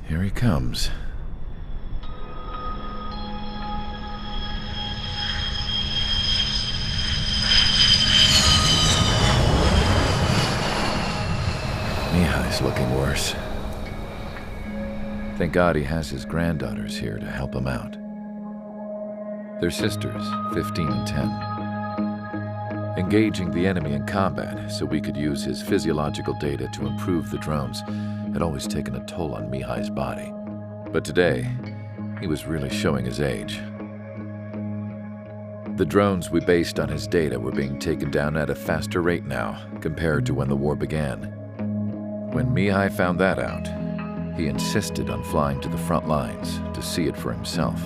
Here he comes. Mihai's looking worse. Thank God he has his granddaughters here to help him out. They're sisters, 15 and 10. Engaging the enemy in combat so we could use his physiological data to improve the drones had always taken a toll on Mihai's body. But today, he was really showing his age. The drones we based on his data were being taken down at a faster rate now compared to when the war began. When Mihai found that out, he insisted on flying to the front lines to see it for himself.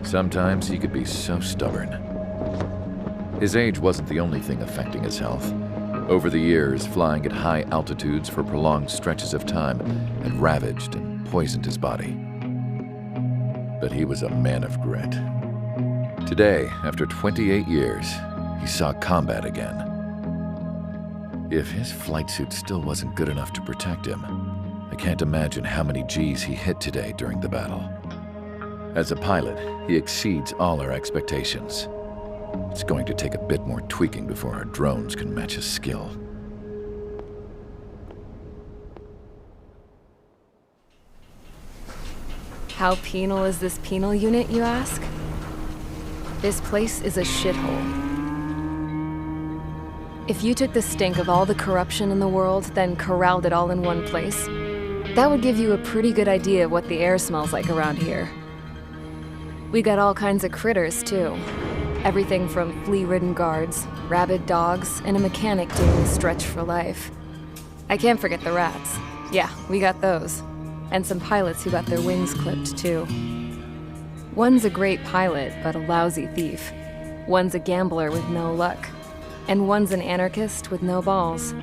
Sometimes he could be so stubborn. His age wasn't the only thing affecting his health. Over the years, flying at high altitudes for prolonged stretches of time had ravaged and poisoned his body. But he was a man of grit. Today, after 28 years, he saw combat again. If his flight suit still wasn't good enough to protect him, I can't imagine how many Gs he hit today during the battle. As a pilot, he exceeds all our expectations. It's going to take a bit more tweaking before our drones can match his skill. How penal is this penal unit, you ask? This place is a shithole. If you took the stink of all the corruption in the world, then corralled it all in one place, that would give you a pretty good idea of what the air smells like around here. We got all kinds of critters, too. Everything from flea-ridden guards, rabid dogs, and a mechanic doing the stretch for life. I can't forget the rats. Yeah, we got those. And some pilots who got their wings clipped, too. One's a great pilot, but a lousy thief. One's a gambler with no luck. And one's an anarchist with no balls.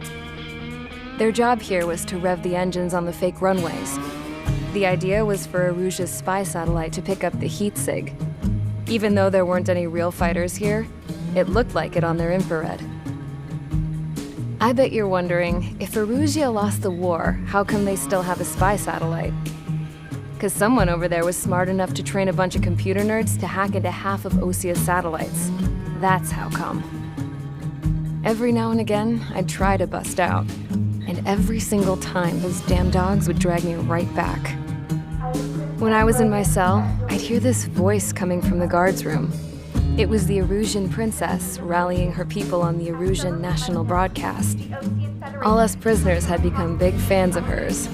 Their job here was to rev the engines on the fake runways. The idea was for Aruja's spy satellite to pick up the heat sig. Even though there weren't any real fighters here, it looked like it on their infrared. I bet you're wondering, if Aruja lost the war, how come they still have a spy satellite? 'Cause someone over there was smart enough to train a bunch of computer nerds to hack into half of Osia's satellites. That's how come. Every now and again, I'd try to bust out. And every single time, those damn dogs would drag me right back. When I was in my cell, I'd hear this voice coming from the guards room. It was the Arusian princess rallying her people on the Arusian national broadcast. All us prisoners had become big fans of hers.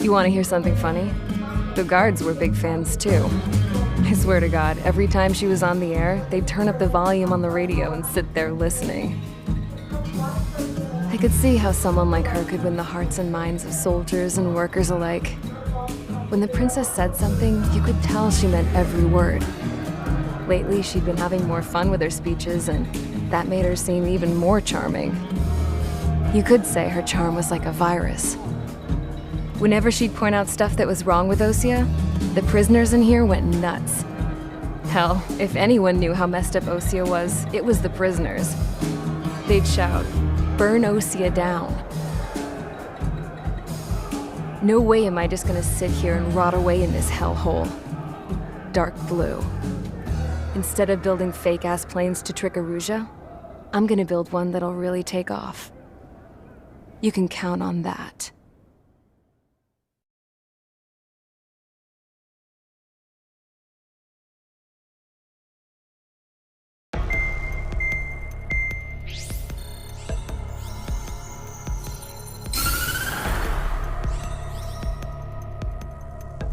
You want to hear something funny? The guards were big fans too. I swear to God, every time she was on the air, they'd turn up the volume on the radio and sit there listening. I could see how someone like her could win the hearts and minds of soldiers and workers alike. When the princess said something, you could tell she meant every word. Lately, she'd been having more fun with her speeches, and that made her seem even more charming. You could say her charm was like a virus. Whenever she'd point out stuff that was wrong with Osia, the prisoners in here went nuts. Hell, if anyone knew how messed up Osia was, it was the prisoners. They'd shout, "Burn Osia down." No way am I just gonna sit here and rot away in this hellhole. Dark blue. Instead of building fake-ass planes to trick Aruja, I'm gonna build one that'll really take off. You can count on that.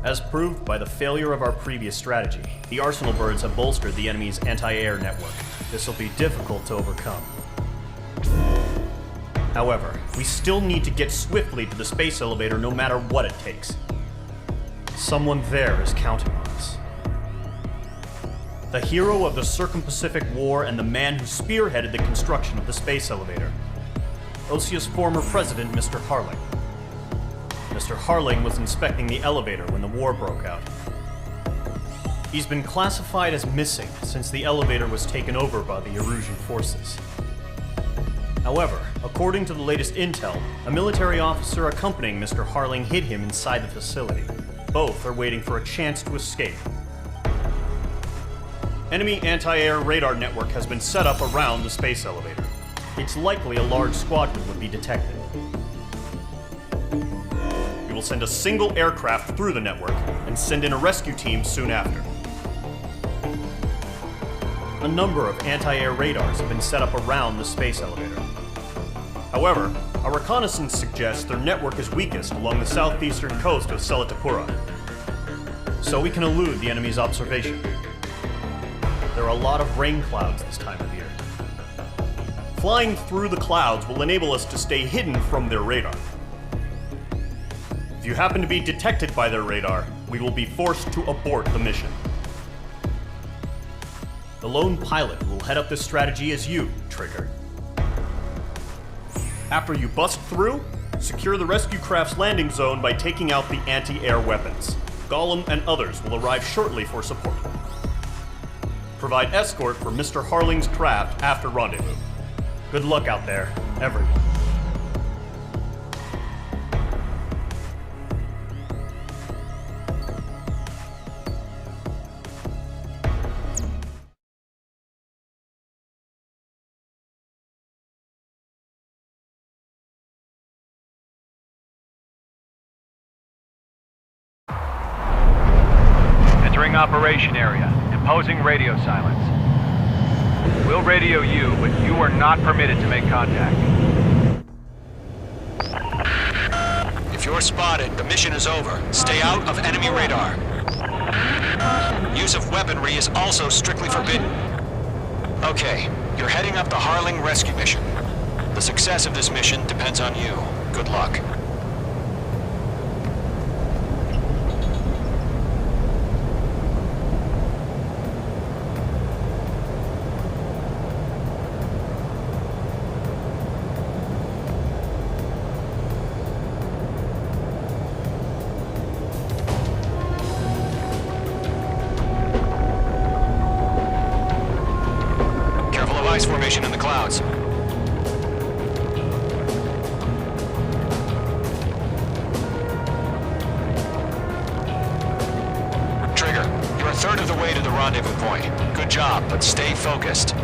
As proved by the failure of our previous strategy, the Arsenal birds have bolstered the enemy's anti-air network. This will be difficult to overcome. However, we still need to get swiftly to the space elevator no matter what it takes. Someone there is counting on us. The hero of the Circum-Pacific War and the man who spearheaded the construction of the space elevator. Osia's former president, Mr. Harling. Mr. Harling was inspecting the elevator when the war broke out. He's been classified as missing since the elevator was taken over by the Erusian forces. However, according to the latest intel, a military officer accompanying Mr. Harling hid him inside the facility. Both are waiting for a chance to escape. Enemy anti-air radar network has been set up around the space elevator. It's likely a large squadron would be detected. We will send a single aircraft through the network and send in a rescue team soon after. A number of anti-air radars have been set up around the space elevator. However, our reconnaissance suggests their network is weakest along the southeastern coast of Selatapura, so we can elude the enemy's observation. There are a lot of rain clouds this time of year. Flying through the clouds will enable us to stay hidden from their radar. If you happen to be detected by their radar, we will be forced to abort the mission. The lone pilot will head up this strategy as you, Trigger. After you bust through, secure the rescue craft's landing zone by taking out the anti-air weapons. Gollum and others will arrive shortly for support. Provide escort for Mr. Harling's craft after rendezvous. Good luck out there, everyone. Entering operation area. Imposing radio silence. We'll radio you, but you are not permitted to make contact. If you're spotted, the mission is over. Stay out of enemy radar. Use of weaponry is also strictly forbidden. Okay, you're heading up the Harling rescue mission. The success of this mission depends on you. Good luck. Ice formation in the clouds. Trigger, you're a third of the way to the rendezvous point. Good job, but stay focused.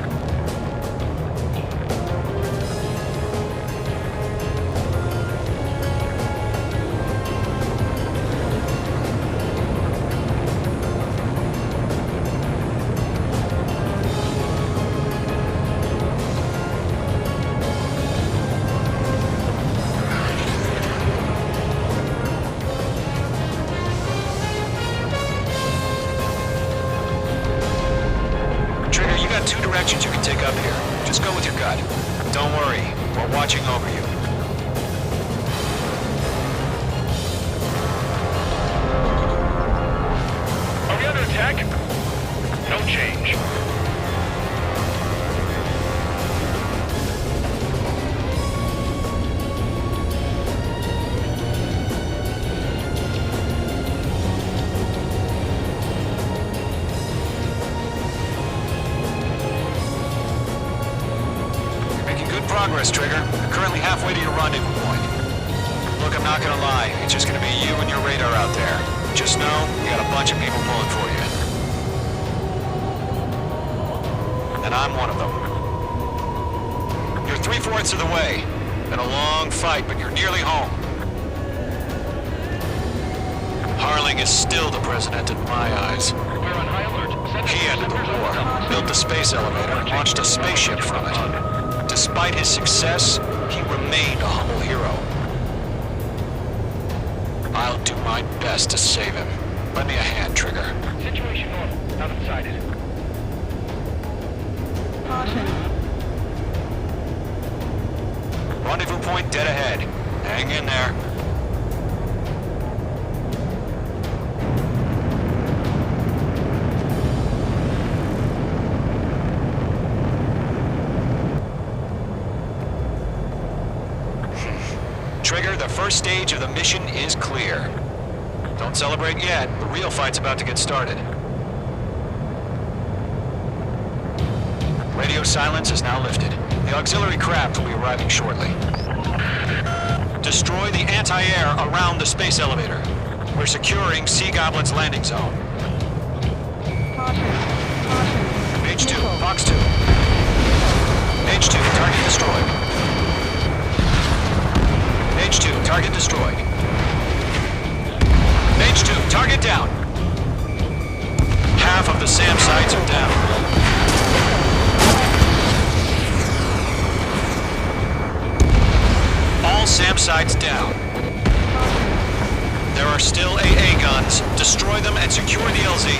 Two directions you can take up here. Just go with your gut. Don't worry, we're watching over you. Are we under attack? No change. Progress, Trigger. You're currently halfway to your rendezvous point. Look, I'm not gonna lie. It's just gonna be you and your radar out there. Just know, you got a bunch of people pulling for you. And I'm one of them. You're 3/4 of the way. Been a long fight, but you're nearly home. Harling is still the president in my eyes. We're on high alert. He ended the war, built the space elevator, and launched a spaceship from it. Despite his success, he remained a humble hero. I'll do my best to save him. Lend me a hand, Trigger. Situation normal. Not inside. Rendezvous point dead ahead. Hang in there. Trigger, the first stage of the mission is clear. Don't celebrate yet. The real fight's about to get started. Radio silence is now lifted. The auxiliary craft will be arriving shortly. Destroy the anti-air around the space elevator. We're securing Sea Goblin's landing zone. H2, Fox 2. H2, target destroyed. H2, target destroyed. H2, target down. Half of the SAM sites are down. All SAM sites down. There are still AA guns. Destroy them and secure the LZ.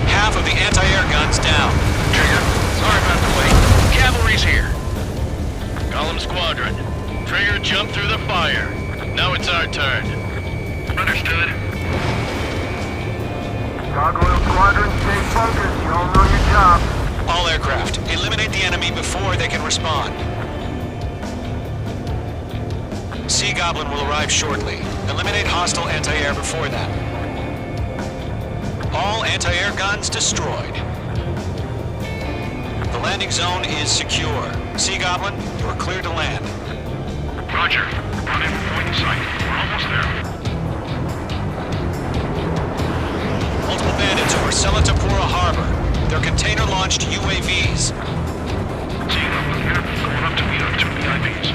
Half of the anti-air guns down. Trigger, sorry about the wait. Cavalry's here. Column Squadron. Trigger jumped through the fire. Now it's our turn. Understood. Gargoyle Squadron, stay focused. You all know your job. All aircraft, eliminate the enemy before they can respond. Sea Goblin will arrive shortly. Eliminate hostile anti-air before that. All anti-air guns destroyed. The landing zone is secure. Sea Goblin, you are clear to land. Roger. Run in point in sight. We're almost there. Multiple bandits over Selatapura Harbor. They're container-launched UAVs. Seeing up here, going up to meet our two VIPs.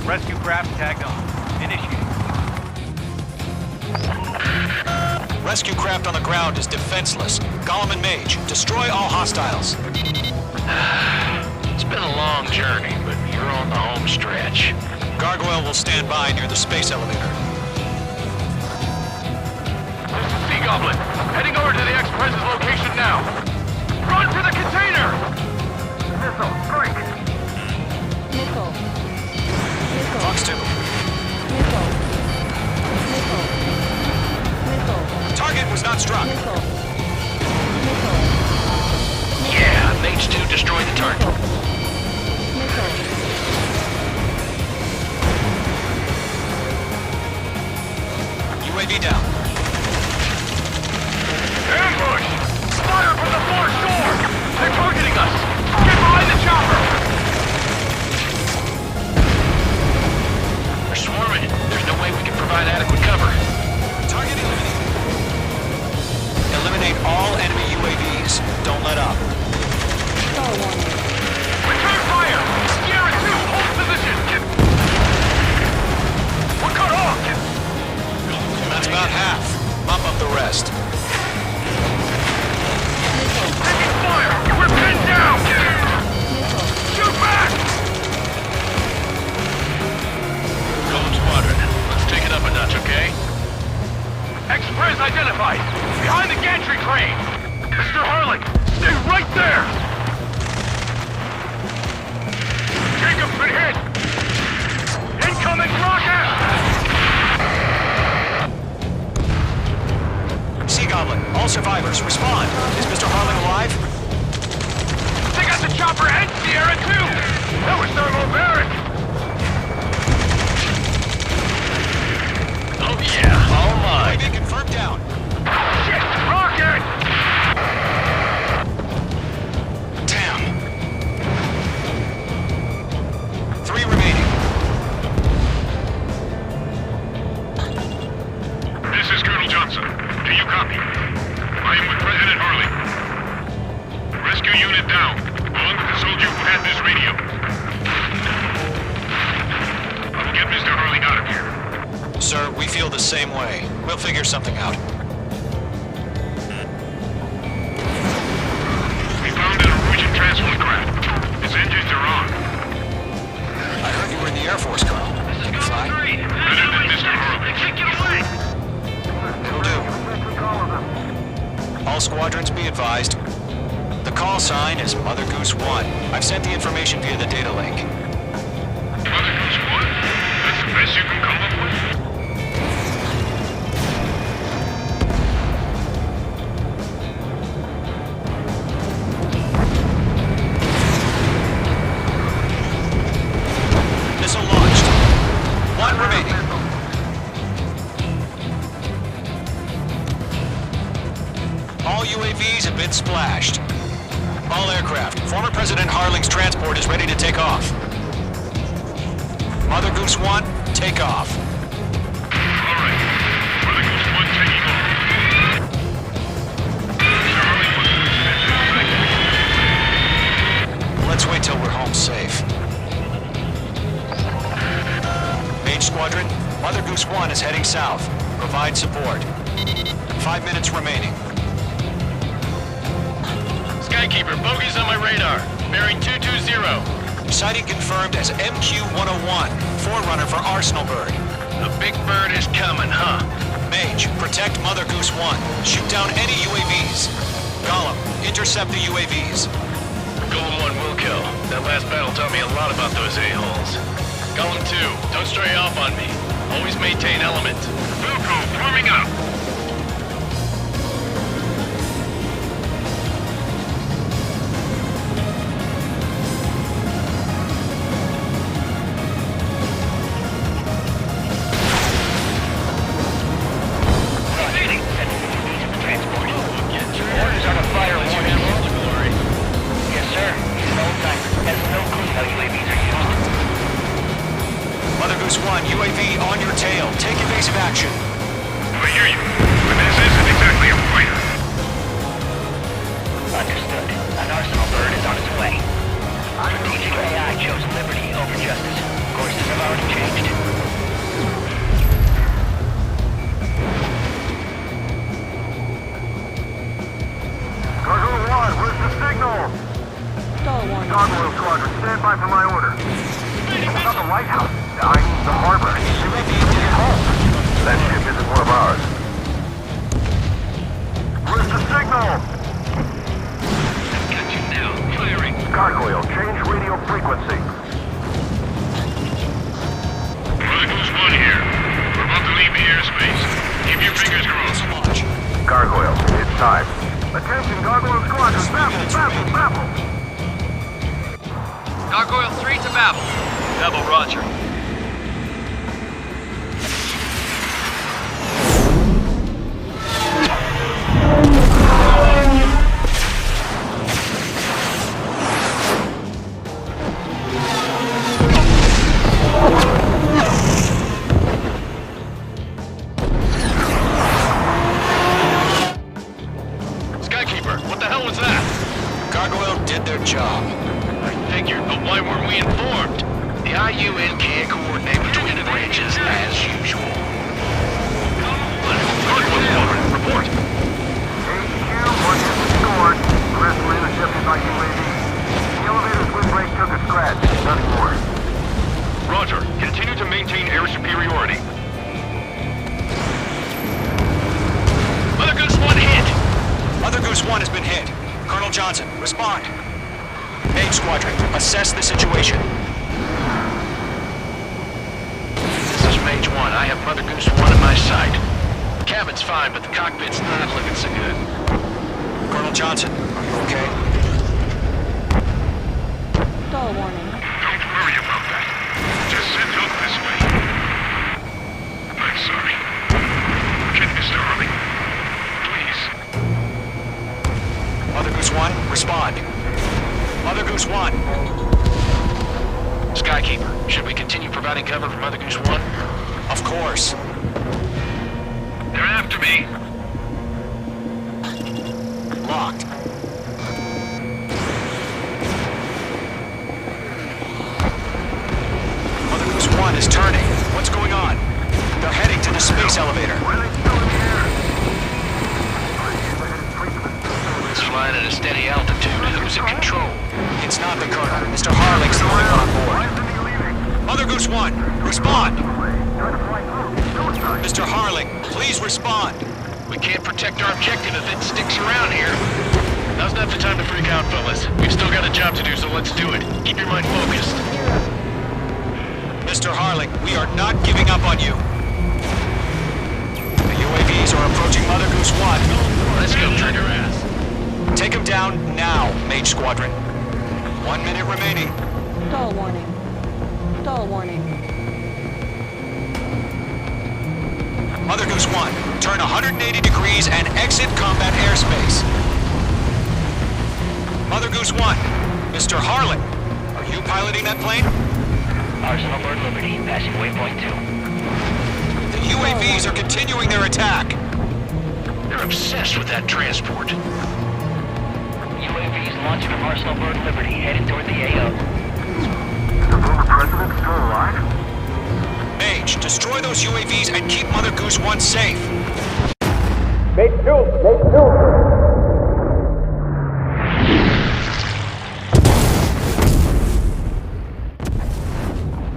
Rescue craft tagged on. Initiate. Rescue craft on the ground is defenseless. Gollum and Mage, destroy all hostiles. It's been a long journey, but you're on the home stretch. Gargoyle will stand by near the space elevator. This is Sea Goblin. Heading over to the Express's location now. Run for the container! Missile, strike. Nickel. Nickel. Fox 2. Nickel. Nickel. Nickel. Target was not struck. Nickel. Nickel. Yeah, Mage 2 destroyed the target. Nickel. UAV down. Ambush! Fire from the far shore! They're targeting us! Get behind the chopper! They're swarming. There's no way we can provide adequate cover. Target eliminated. Eliminate all enemy UAVs. Don't let up. Return fire! Sierra 2, hold position! We're cut off! That's about half. Mop up the rest. Taking fire! We're pinned down! Shoot back! Golden Squadron, let's take it up a notch, okay? Express identified! Behind the gantry crane! Mr. Harlan, stay right there! Jacob's been hit! Incoming rocket! Sea Goblin, all survivors, respond. Is Mr. Harlan alive? They got the chopper and Sierra too! That was thermobaric! Oh yeah, all mine! UAV confirmed down. Shit! Rocket! Damn. 3 remaining. This is Colonel Johnson. Do you copy? I am with President Harley. Rescue unit down, along with the soldier who had this radio. I will get Mr. Harley out of here. Sir, we feel the same way. We'll figure something out. We found an Norwegian transport craft. Its engines are on. I heard you were in the Air Force, Colonel. Can you fly? Better than Mr. Harley. Take it away! It'll do. All squadrons be advised. The call sign is Mother Goose 1. I've sent the information via the data link. Mother Goose 1? That's the best you can come up with? Missile launched. 1 remaining. All UAVs have been splashed. All aircraft, former President Harling's transport is ready to take off. Mother Goose 1, take off. All right. Mother Goose 1 taking off. Mr. Harling wants to Let's wait till we're home safe. Mage Squadron, Mother Goose 1 is heading south. Provide support. 5 minutes remaining. Skykeeper, bogeys on my radar. Bearing 220. Sighting confirmed as MQ-101, forerunner for Arsenal Bird. The big bird is coming, huh? Mage, protect Mother Goose 1. Shoot down any UAVs. Gollum, intercept the UAVs. Golem 1 will kill. That last battle taught me a lot about those a-holes. Golem 2, don't stray off on me. Always maintain element. Wilco, forming up. Mother Goose 1, UAV on your tail. Take evasive action. I hear you, but this isn't exactly a fighter. Understood. An Arsenal bird is on its way. Strategic AI chose liberty over justice. Courses have already changed. Cargo 1, where's the signal? Gargoyle Squadron, stand by for my order. What about the lighthouse? I mean the harbor. UAV will get home. That ship isn't one of ours. Where's the signal? Got you now. Firing. Gargoyle, change radio frequency. Mother Goose 1 here. We're about to leave the airspace. Keep your fingers crossed. Gargoyle, it's time. Attention, Gargoyle Squadron, babble! Gargoyle 3 to Babel. Babel, roger. Skykeeper, what the hell was that? Gargoyle did their job. I figured, but why weren't we informed? The IUN can't coordinate between the branches as usual. Gargoyle Squadron, report. HQ, one hit scored. The rest were intercepted by UAV. The elevator's windbreak took a scratch. Nothing more. Roger. Continue to maintain air superiority. Mother Goose 1 hit! Mother Goose 1 has been hit. Colonel Johnson, respond. Mage Squadron, assess the situation. This is Mage 1. I have Mother Goose 1 in my sight. The cabin's fine, but the cockpit's not looking so good. Colonel Johnson, are you okay? Stall warning. Don't worry about that. Just send help this way. I'm sorry. Get Mr. Harling. Please. Mother Goose 1, respond. Mother Goose 1. Skykeeper, should we continue providing cover for Mother Goose 1? Of course. They're after me. Locked. Mother Goose 1 is turning. What's going on? They're heading to the space elevator. It's flying at a steady altitude. Who's in control? It's not the Colonel. Mr. Harling's the only one on board. Mother Goose 1, respond! Mr. Harling, please respond! We can't protect our objective if it sticks around here. Now's not the time to freak out, fellas. We've still got a job to do, so let's do it. Keep your mind focused. Mr. Harling, we are not giving up on you. The UAVs are approaching Mother Goose 1. Let's go, trigger ass. Take him down now, Mage Squadron. 1 minute remaining. Stall warning. Stall warning. Mother Goose 1, turn 180 degrees and exit combat airspace. Mother Goose 1, Mr. Harlan, are you piloting that plane? Arsenal Bird Liberty, passing waypoint 2. The UAVs are continuing their attack. They're obsessed with that transport. UAVs launching from Arsenal Bird Liberty, headed toward the AO. The former president still alive? Mage, destroy those UAVs and keep Mother Goose 1 safe.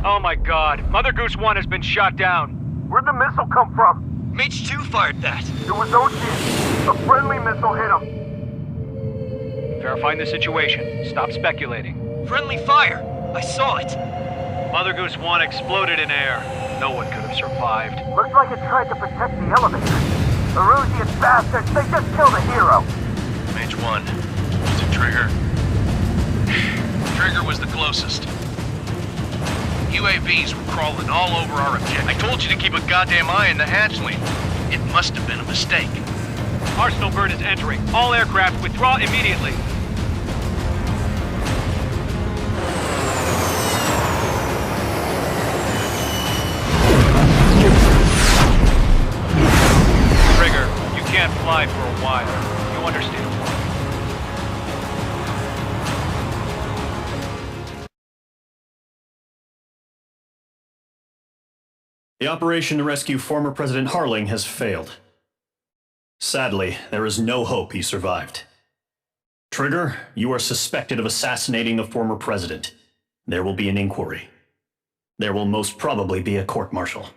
Oh my god, Mother Goose 1 has been shot down. Where'd the missile come from? Mage 2 fired that. It was OG. A friendly missile hit him. Verifying the situation. Stop speculating. Friendly fire. I saw it. Mother Goose 1 exploded in air. No one could have survived. Looks like it tried to protect the elevator. Erusian bastards, they just killed a hero. Mage 1. Was it Trigger? Trigger was the closest. UAVs were crawling all over our objective. I told you to keep a goddamn eye on the hatchling. It must have been a mistake. Arsenal Bird is entering. All aircraft withdraw immediately. Trigger, you can't fly for a while. You understand? The operation to rescue former President Harling has failed. Sadly, there is no hope he survived. Trigger, you are suspected of assassinating the former president. There will be an inquiry. There will most probably be a court-martial.